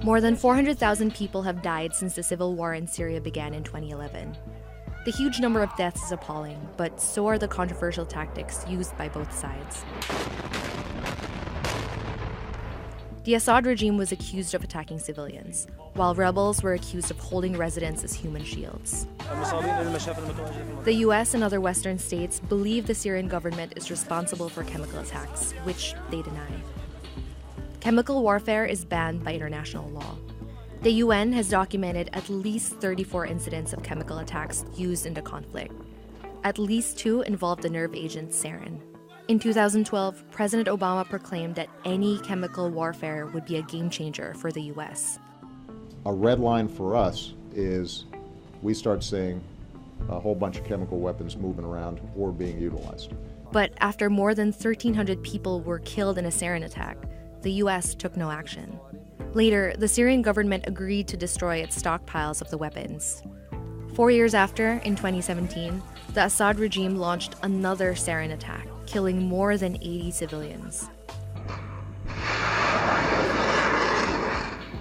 More than 400,000 people have died since the civil war in Syria began in 2011. The huge number of deaths is appalling, but so are the controversial tactics used by both sides. The Assad regime was accused of attacking civilians, while rebels were accused of holding residents as human shields. The US and other Western states believe the Syrian government is responsible for chemical attacks, which they deny. Chemical warfare is banned by international law. The UN has documented at least 34 incidents of chemical attacks used in the conflict. At least 2 involved the nerve agent sarin. In 2012, President Obama proclaimed that any chemical warfare would be a game changer for the US. A red line for us is we start seeing a whole bunch of chemical weapons moving around or being utilized. But after more than 1,300 people were killed in a sarin attack, the US took no action. Later, the Syrian government agreed to destroy its stockpiles of the weapons. 4 years after, in 2017, the Assad regime launched another sarin attack, killing more than 80 civilians.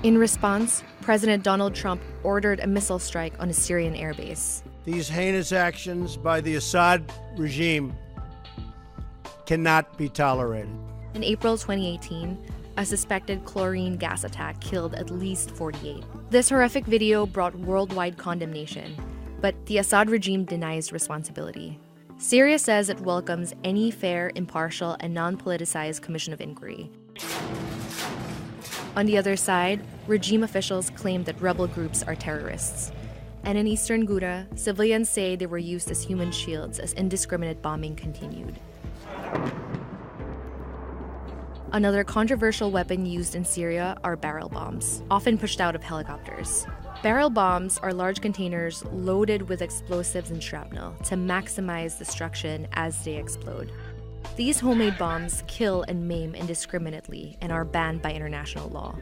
In response, President Donald Trump ordered a missile strike on a Syrian airbase. These heinous actions by the Assad regime cannot be tolerated. In April 2018, a suspected chlorine gas attack killed at least 48. This horrific video brought worldwide condemnation, but the Assad regime denies responsibility. Syria says it welcomes any fair, impartial, and non-politicized commission of inquiry. On the other side, regime officials claim that rebel groups are terrorists. And in eastern Ghouta, civilians say they were used as human shields as indiscriminate bombing continued. Another controversial weapon used in Syria are barrel bombs, often pushed out of helicopters. Barrel bombs are large containers loaded with explosives and shrapnel to maximize destruction as they explode. These homemade bombs kill and maim indiscriminately and are banned by international law.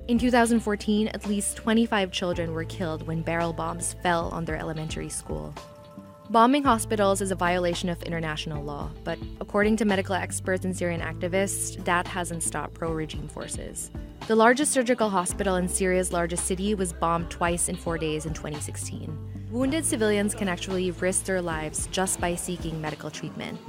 In 2014, at least 25 children were killed when barrel bombs fell on their elementary school. Bombing hospitals is a violation of international law, but according to medical experts and Syrian activists, that hasn't stopped pro-regime forces. The largest surgical hospital in Syria's largest city was bombed twice in 4 days in 2016. Wounded civilians can actually risk their lives just by seeking medical treatment.